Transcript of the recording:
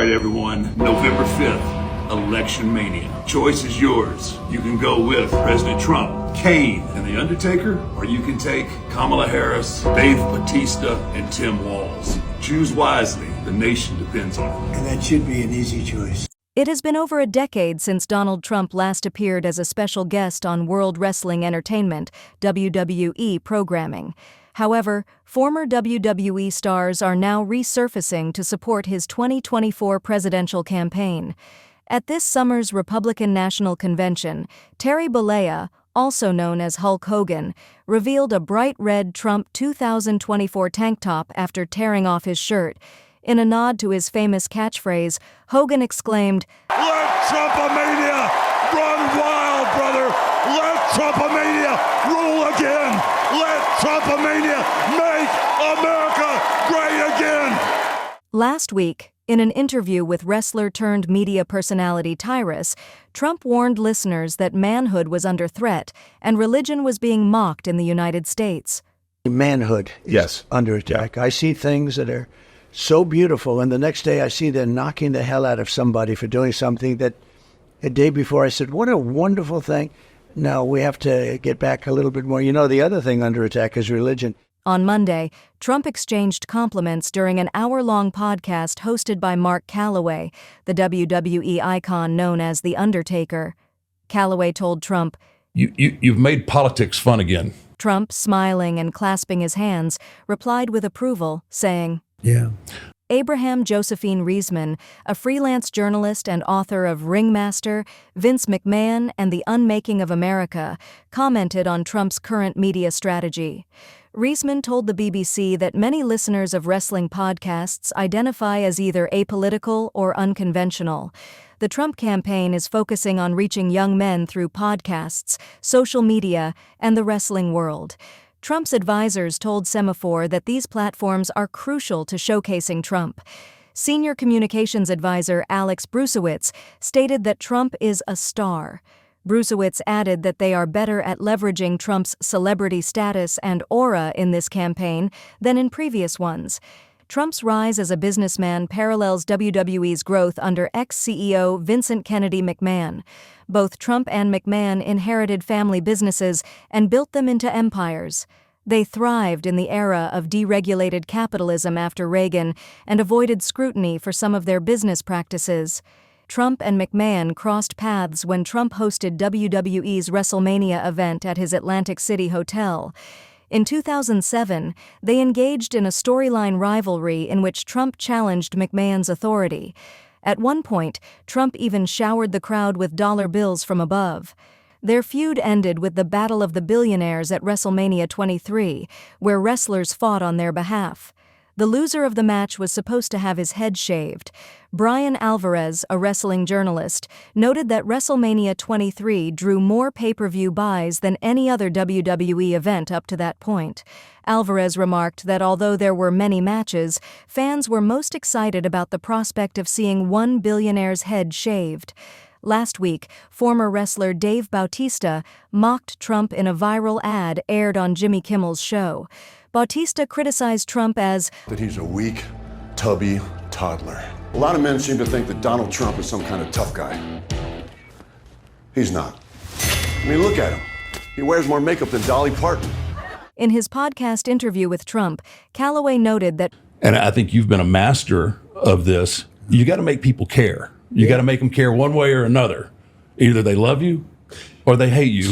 right, everyone, November 5th, Election Mania. Choice is yours. You can go with President Trump, Kane, and The Undertaker, or you can take Kamala Harris, Dave Bautista, and Tim Walz. Choose wisely. The nation depends on it. And that should be an easy choice. It has been over a decade since Donald Trump last appeared as a special guest on World Wrestling Entertainment, WWE programming. However, former WWE stars are now resurfacing to support his 2024 presidential campaign. At this summer's Republican National Convention, Terry Bollea, also known as Hulk Hogan, revealed a bright red Trump 2024 tank top after tearing off his shirt. In a nod to his famous catchphrase, Hogan exclaimed, "Let Trumpamania run wild, brother! Let Trumpamania rule again! Let Trumpamania make America great again!" Last week, in an interview with wrestler-turned-media personality Tyrus, Trump warned listeners that manhood was under threat and religion was being mocked in the United States. Manhood is under attack. I see things that are so beautiful, and the next day I see them knocking the hell out of somebody for doing something that a day before I said, what a wonderful thing. No, we have to get back a little bit more. You know, the other thing under attack is religion. On Monday, Trump exchanged compliments during an hour-long podcast hosted by Mark Calaway, the WWE icon known as The Undertaker. Callaway told Trump, You've made politics fun again. Trump, smiling and clasping his hands, replied with approval, saying, Yeah. Abraham Josephine Rosman, a freelance journalist and author of Ringmaster, Vince McMahon, and The Unmaking of America, commented on Trump's current media strategy. Rosman told the BBC that many listeners of wrestling podcasts identify as either apolitical or unconventional. The Trump campaign is focusing on reaching young men through podcasts, social media, and the wrestling world. Trump's advisors told Semaphore that these platforms are crucial to showcasing Trump. Senior communications advisor Alex Brusewitz stated that Trump is a star. Brusewitz added that they are better at leveraging Trump's celebrity status and aura in this campaign than in previous ones. Trump's rise as a businessman parallels WWE's growth under ex-CEO Vincent Kennedy McMahon. Both Trump and McMahon inherited family businesses and built them into empires. They thrived in the era of deregulated capitalism after Reagan and avoided scrutiny for some of their business practices. Trump and McMahon crossed paths when Trump hosted WWE's Wrestlemania event at his Atlantic City hotel. In 2007, they engaged in a storyline rivalry in which Trump challenged McMahon's authority. At one point, Trump even showered the crowd with dollar bills from above. Their feud ended with the Battle of the Billionaires at WrestleMania 23, where wrestlers fought on their behalf. The loser of the match was supposed to have his head shaved. Brian Alvarez, a wrestling journalist, noted that WrestleMania 23 drew more pay-per-view buys than any other WWE event up to that point. Alvarez remarked that although there were many matches, fans were most excited about the prospect of seeing one billionaire's head shaved. Last week, former wrestler Dave Bautista mocked Trump in a viral ad aired on Jimmy Kimmel's show. Bautista criticized Trump as That he's a weak, tubby toddler. A lot of men seem to think that Donald Trump is some kind of tough guy. He's not. I mean, look at him. He wears more makeup than Dolly Parton. In his podcast interview with Trump, Callaway noted that, And I think you've been a master of this. You got to make people care. You got to make them care one way or another. Either they love you or they hate you.